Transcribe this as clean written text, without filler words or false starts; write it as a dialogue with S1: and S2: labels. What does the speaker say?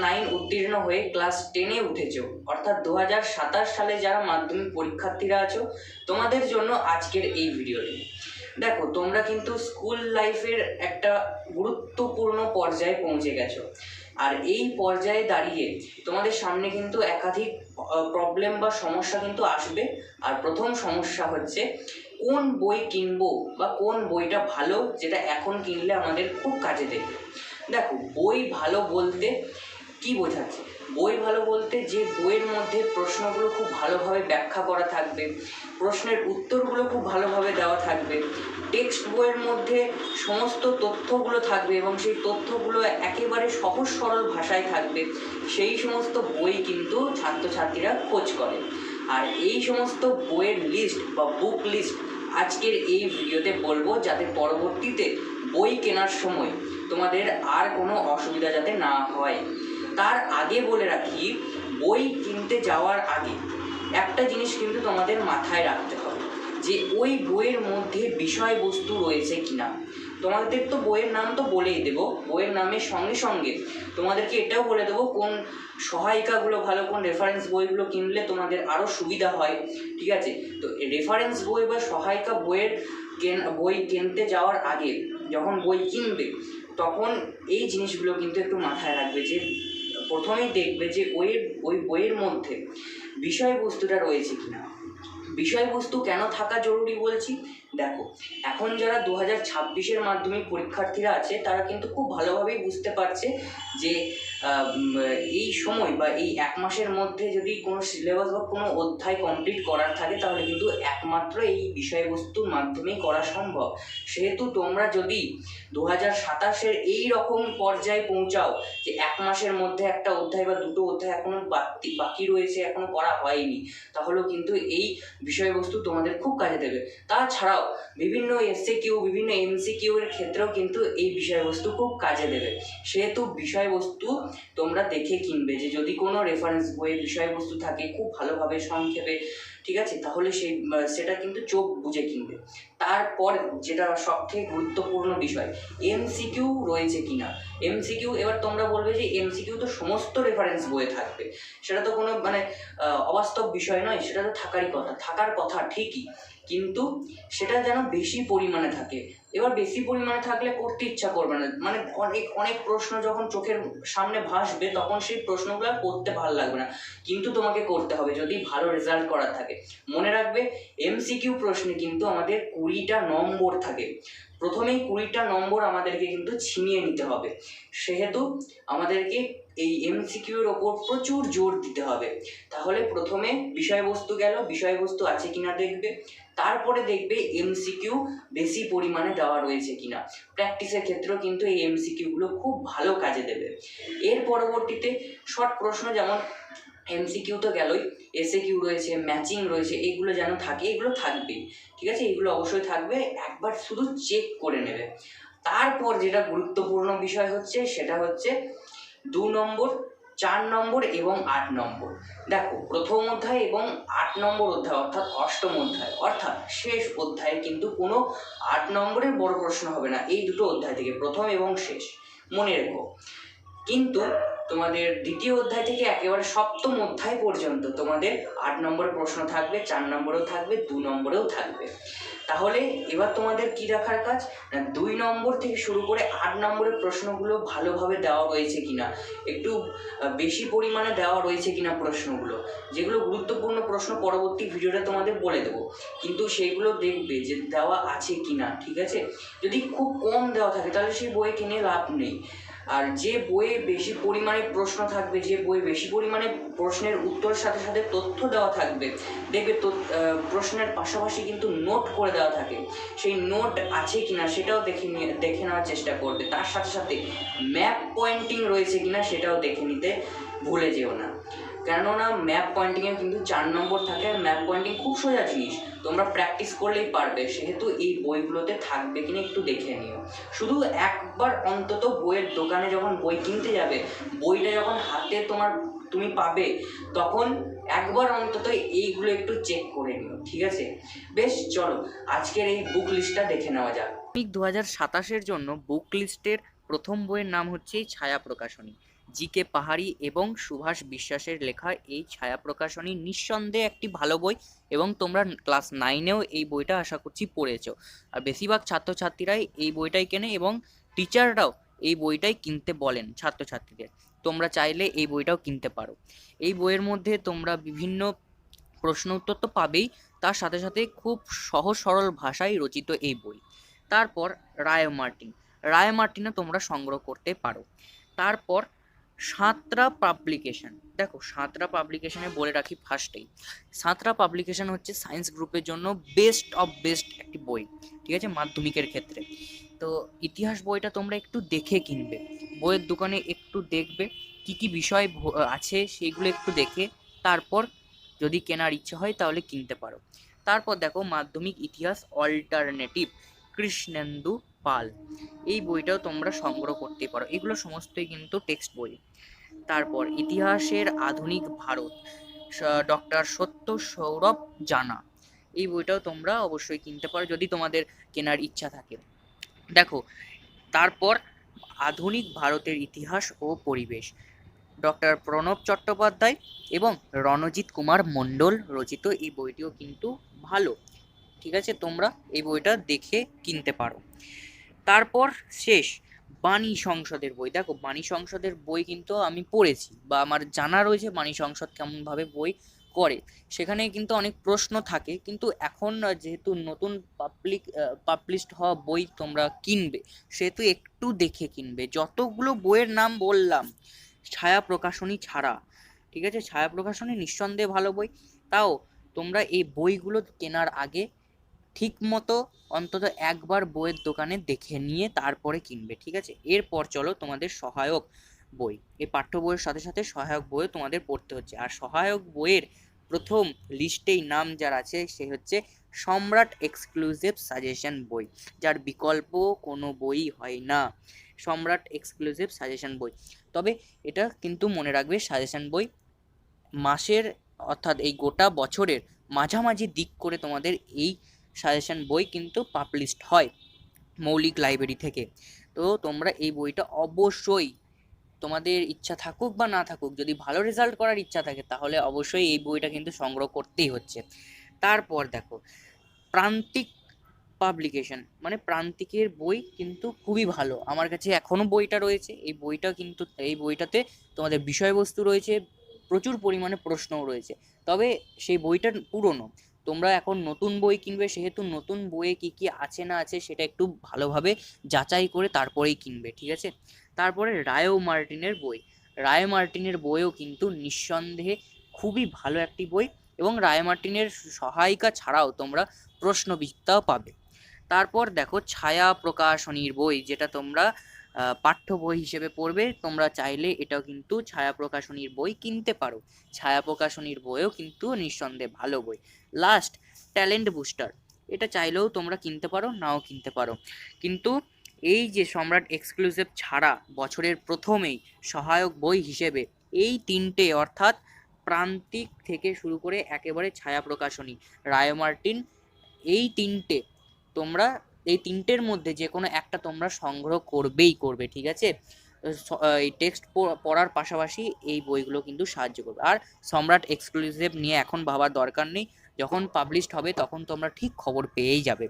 S1: 9 উত্তীর্ণ হয়ে ক্লাস 10-এ উঠেছো, অর্থাৎ 2027 সালে যারা মাধ্যমিক পরীক্ষার্থীরা আছো, তোমাদের জন্য আজকের এই ভিডিওটি। দেখো, তোমরা কিন্তু স্কুল লাইফের একটা গুরুত্বপূর্ণ পর্যায়ে পৌঁছে গেছো। আর এই পর্যায়ে দাঁড়িয়ে তোমাদের সামনে কিন্তু একাধিক প্রবলেম বা সমস্যা কিন্তু আসবে। আর প্রথম সমস্যা হচ্ছে কোন বই কিনবো বা কোন বইটা ভালো, যেটা এখন কিনলে আমাদের খুব কাজে দেবে। দেখো, বই ভালো বলতে কি বোঝাচ্ছে? বই ভালো বলতে যে বইয়ের মধ্যে প্রশ্নগুলো খুব ভালোভাবে ব্যাখ্যা করা থাকবে, প্রশ্নের উত্তরগুলো খুব ভালোভাবে দেওয়া থাকবে, টেক্সট বইয়ের মধ্যে সমস্ত তথ্যগুলো থাকবে এবং সেই তথ্যগুলো একেবারে সহজ সরল ভাষায় থাকবে, সেই সমস্ত বই কিন্তু ছাত্রছাত্রীরা খোঁজ করে। আর এই সমস্ত বইয়ের লিস্ট বা বুক লিস্ট আজকের এই ভিডিওতে বলবো, যাতে পরবর্তীতে বই কেনার সময় তোমাদের আর কোনো অসুবিধা যাতে না হয়। তার আগে বলে রাখি, বই কিনতে যাওয়ার আগে একটা জিনিস কিন্তু তোমাদের মাথায় রাখতে হবে, যে ওই বইয়ের মধ্যে বিষয়বস্তু রয়েছে কিনা। তোমাদের তো বইয়ের নাম তো বলেই দেবো, বইয়ের নামের সঙ্গে সঙ্গে তোমাদেরকে এটাও বলে দেবো কোন সহায়িকাগুলো ভালো, কোন রেফারেন্স বইগুলো কিনলে তোমাদের আরও সুবিধা হয়। ঠিক আছে, তো রেফারেন্স বই বা সহায়িকা বই কিনতে যাওয়ার আগে যখন বই কিনবে, তখন এই জিনিসগুলো কিন্তু একটু মাথায় রাখবে, যে প্রথমেই দেখবে যে ওই বইয়ের মধ্যে বিষয়বস্তুটা রয়েছে কিনা। বিষয়বস্তু কেন থাকা জরুরি বলছি? দেখো, এখন যারা 2026-এর মাধ্যমিক পরীক্ষার্থীরা আছে, তারা কিন্তু খুব ভালোভাবেই বুঝতে পারছে যে এই সময় বা এই 1 মাসের মধ্যে যদি কোনো সিলেবাস বা কোনো অধ্যায় কমপ্লিট করার থাকে, তাহলে কিন্তু একমাত্র এই বিষয়বস্তুর মাধ্যমেই করা সম্ভব। সেহেতু তোমরা যদি 2027-এর এই রকম পর্যায়ে পৌঁছাও যে 1 মাসের মধ্যে একটা অধ্যায় বা দুটো অধ্যায় এখনো বাকি রয়েছে, এখনো করা হয়নি, তাহলেও কিন্তু এই বিষয়বস্তু তোমাদের খুব কাজে দেবে। তাছাড়াও বিভিন্ন এসএকিউ, বিভিন্ন এমসিকিউ এর ক্ষেত্রেও কিন্তু এই বিষয়বস্তু খুব কাজে দেবে। সেহেতু বিষয়বস্তু তোমরা দেখে কিনবে, যে যদি কোনো রেফারেন্স বইয়ে বিষয়বস্তু থাকে খুব ভালোভাবে সংক্ষেপে, ঠিক আছে, তাহলে সেটা কিন্তু চোখ বুজে কিনবে। তারপর যেটা সবথেকে গুরুত্বপূর্ণ বিষয়, এমসিকিউ রয়েছে কিনা। এমসিকিউ, এবার তোমরা বলবে যে এমসিকিউ তো সমস্ত রেফারেন্স বইয়ে থাকবে, সেটা তো কোনো অবাস্তব বিষয় নয়, সেটা তো থাকার কথা ঠিকই, কিন্তু সেটা যেন বেশি পরিমাণে থাকে। এবার বেশি পরিমাণে থাকলে করতে ইচ্ছা করবে না, অনেক প্রশ্ন যখন চোখের সামনে ভাসবে, তখন সেই প্রশ্নগুলো করতে ভালো লাগবে না, কিন্তু তোমাকে করতে হবে যদি ভালো রেজাল্ট করার থাকে। মনে রাখবে, এমসিকিউ প্রশ্নে কিন্তু আমাদের 20টা নম্বর থাকে, প্রথমেই 20টা নম্বর আমাদেরকে কিন্তু ছিনিয়ে নিতে হবে। সেহেতু আমাদেরকে এই এমসিকিউর ওপর প্রচুর জোর দিতে হবে। তাহলে প্রথমে বিষয়বস্তু গেল, বিষয়বস্তু আছে কিনা দেখবে, তারপরে দেখবে এমসিকিউ বেশি পরিমাণে দেওয়া রয়েছে কিনা। প্র্যাকটিসের ক্ষেত্রেও কিন্তু এই এমসিকিউগুলো খুব ভালো কাজে দেবে। এর পরবর্তীতে শর্ট প্রশ্ন, যেমন এমসিকিউ তো গেলই, এসএকিউ রয়েছে, ম্যাচিং রয়েছে, এগুলো যেন থাকে, এগুলো থাকবেই, ঠিক আছে, এগুলো অবশ্যই থাকবে, একবার শুধু চেক করে নেবে। তারপর যেটা গুরুত্বপূর্ণ বিষয় হচ্ছে, সেটা হচ্ছে 2 নম্বর, 4 নম্বর এবং 8 নম্বর। দেখো, প্রথম অধ্যায় এবং 8 নম্বর অধ্যায়, অর্থাৎ অষ্টম অধ্যায়, অর্থাৎ শেষ অধ্যায়ে কিন্তু কোনো 8 নম্বরের বড় প্রশ্ন হবে না এই দুটো অধ্যায় থেকে, প্রথম এবং শেষ, মনে রেখো। কিন্তু তোমাদের দ্বিতীয় অধ্যায় থেকে একেবারে সপ্তম অধ্যায় পর্যন্ত তোমাদের 8 নম্বরের প্রশ্ন থাকবে, 4 নম্বরেও থাকবে, 2 নম্বরেও থাকবে। তাহলে এবার তোমাদের কি রাখার কাজ না, 2 নম্বর থেকে শুরু করে 8 নম্বরের প্রশ্নগুলো ভালোভাবে দেওয়া রয়েছে কিনা, একটু বেশি পরিমাণে দেওয়া রয়েছে কিনা প্রশ্নগুলো, যেগুলো গুরুত্বপূর্ণ প্রশ্ন পরবর্তী ভিডিওতে তোমাদের বলে দেবো, কিন্তু সেইগুলো দেখবে যে দেওয়া আছে কিনা। ঠিক আছে, যদি খুব কম দেওয়া থাকে তাহলে সেই বই কিনে লাভ নেই। আর যে বইয়ে বেশি পরিমাণে প্রশ্ন থাকবে, যে বই বেশি পরিমাণে প্রশ্নের উত্তরের সাথে সাথে তথ্য দেওয়া থাকবে, দেখবে তো প্রশ্নের পাশাপাশি কিন্তু নোট করে দেওয়া থাকে, সেই নোট আছে কিনা সেটাও দেখে নেওয়ার চেষ্টা করবে। তার সাথে সাথে ম্যাপ পয়েন্টিং রয়েছে কিনা সেটাও দেখে নিতে ভুলে যেও না, কেননা ম্যাপ পয়েন্টিংয়ে কিন্তু 4 নম্বর থাকে। ম্যাপ পয়েন্টিং খুব সোজা জিনিস, তোমরা প্র্যাকটিস করলেই পারবে, সেহেতু এই বইগুলোতে থাকবে কিনা একটু দেখে নিও। শুধু একবার অন্তত বইয়ের দোকানে যখন বই কিনতে যাবে, বইটা যখন হাতে তুমি পাবে, তখন একবার অন্তত এইগুলো একটু চেক করে নিও, ঠিক আছে? বেশ, চলো আজকের এই বুক লিস্টটা দেখে নেওয়া যাক। 2027-এর জন্য বুক লিস্টের প্রথম বইয়ের নাম হচ্ছে ছায়া প্রকাশনী,
S2: জি.কে পাহাড়ি এবং সুভাষ বিশ্বাসের লেখা এই ছায়া প্রকাশনী নিঃসন্দেহে একটি ভালো বই, এবং তোমরা ক্লাস 9-এও এই বইটা আশা করছি পড়েছো। আর বেশিরভাগ ছাত্রছাত্রীরাই এই বইটাই কেনে এবং টিচাররাও এই বইটাই কিনতে বলেন ছাত্রছাত্রীদের। তোমরা চাইলে এই বইটাও কিনতে পারো। এই বইয়ের মধ্যে তোমরা বিভিন্ন প্রশ্ন উত্তর তো পাবেই, তার সাথে সাথে খুব সহজ সরল ভাষায় রচিত এই বই। তারপর রায় মার্টিন, রায় মার্টিনও তোমরা সংগ্রহ করতে পারো। তারপর সাঁতরা পাবলিকেশন, দেখো সাঁতরা পাবলিকেশনে বলে রাখি ফার্স্টেই, সাঁতরা পাবলিকেশন হচ্ছে সায়েন্স গ্রুপের জন্য বেস্ট অফ বেস্ট একটি বই, ঠিক আছে, মাধ্যমিকের ক্ষেত্রে। তো ইতিহাস বইটা তোমরা একটু দেখে কিনবে, বইয়ের দোকানে একটু দেখবে কি কি বিষয় আছে সেগুলো একটু দেখে তারপর যদি কেনার ইচ্ছে হয় তাহলে কিনতে পারো। তারপর দেখো মাধ্যমিক ইতিহাস অল্টারনেটিভ, কৃষ্ণেন্দু পাল, এই বইটাও তোমরা সংগ্রহ করতে পারো। এগুলো সমস্তই কিন্তু টেক্সট বই। তারপর ইতিহাসের আধুনিক ভারত, ডক্টর সত্য সৌরভ জানা, এই বইটাও তোমরা অবশ্যই কিনতে পারো যদি তোমাদের কেনার ইচ্ছা থাকে। দেখো তারপর আধুনিক ভারতের ইতিহাস ও পরিবেশ, ডক্টর প্রণব চট্টোপাধ্যায় এবং রণজিৎ কুমার মণ্ডল রচিত এই বইটিও কিন্তু ভালো, ঠিক আছে, তোমরা এই বইটা দেখে কিনতে পারো। তারপর শেষ বাণী সংসদের বই, দেখো বাণী সংসদের বই কিন্তু আমি পড়েছি বা আমার জানা রয়েছে বাণী সংসদ কেমনভাবে বই করে, সেখানে কিন্তু অনেক প্রশ্ন থাকে, কিন্তু এখন যেহেতু নতুন পাবলিশড হওয়া বই তোমরা কিনবে সেহেতু একটু দেখে কিনবে। যতগুলো বইয়ের নাম বললাম ছায়া প্রকাশনী ছাড়া, ঠিক আছে, ছায়া প্রকাশনী নিঃসন্দেহে ভালো বই, তাও তোমরা এই বইগুলো কেনার আগে ঠিক মতো অন্তত একবার বইয়ের দোকানে দেখে নিয়ে তারপরে কিনবে, ঠিক আছে। এরপর চলো তোমাদের সহায়ক বই, এই পাঠ্য বইয়ের সাথে সাথে সহায়ক বইও তোমাদের পড়তে হচ্ছে। আর সহায়ক বইয়ের প্রথম লিস্টেই নাম যার আছে সে হচ্ছে সম্রাট এক্সক্লুসিভ সাজেশন বই, যার বিকল্প কোনো বই হয় না, সম্রাট এক্সক্লুসিভ সাজেশন বই। তবে এটা কিন্তু মনে রাখবে সাজেশন বই মাসের অর্থাৎ এই গোটা বছরের মাঝামাঝি দিক করে তোমাদের এই সাজেশন বই কিন্তু পাবলিশড হয় মৌলিক লাইব্রেরি থেকে। তো তোমরা এই বইটা অবশ্যই, তোমাদের ইচ্ছা থাকুক বা না থাকুক, যদি ভালো রেজাল্ট করার ইচ্ছা থাকে তাহলে অবশ্যই এই বইটা কিন্তু সংগ্রহ করতেই হচ্ছে। তারপর দেখো প্রান্তিক পাবলিকেশন, মানে প্রান্তিকের বই কিন্তু খুবই ভালো, আমার কাছে এখনো বইটা রয়েছে। এই বইটা কিন্তু, এই বইটাতে তোমাদের বিষয়বস্তু রয়েছে, প্রচুর পরিমাণে প্রশ্নও রয়েছে, তবে সেই বইটা পুরনো, তোমরা এখন নতুন বই কিনবে সেহেতু নতুন বইয়ে কি কি আছে না আছে সেটা একটু ভালোভাবে যাচাই করে তারপরেই কিনবে, ঠিক আছে। তারপরে রায় মার্টিনের বই, রায় মার্টিনের বইও কিন্তু নিঃসন্দেহে খুবই ভালো একটি বই, এবং রায় মার্টিনের সহায়িকা ছাড়াও তোমরা প্রশ্নবিদ্যাও পাবে। তারপর দেখো ছায়া প্রকাশনীর বই, যেটা তোমরা পাঠ্য বই হিসেবে পড়বে, তোমরা চাইলে এটাও কিন্তু ছায়া প্রকাশনীর বই কিনতে পারো। ছায়া প্রকাশনীর বইও কিন্তু নিঃসন্দেহে ভালো বই। লাস্ট ট্যালেন্ট বুস্টার, এটা চাইলেও তোমরা কিনতে পারো, নাও কিনতে পারো, কিন্তু এই যে সম্রাট এক্সক্লুসিভ ছাড়া বছরের প্রথমেই সহায়ক বই হিসেবে এই তিনটে, অর্থাৎ প্রান্তিক থেকে শুরু করে একেবারে ছায়া প্রকাশনী, রায় মার্টিন, এই তিনটে তোমরা, এই তিনটের মধ্যে যে কোনো একটা তোমরা সংগ্রহ করবেই করবে, ঠিক আছে। এই টেক্সট পড়ার পাশাপাশি এই বইগুলো কিন্তু সাহায্য করবে। আর সম্রাট এক্সক্লুসিভ নিয়ে এখন ভাবার দরকার নেই, যখন পাবলিশড হবে তখন তোমরা ঠিক খবর পেয়েই যাবে।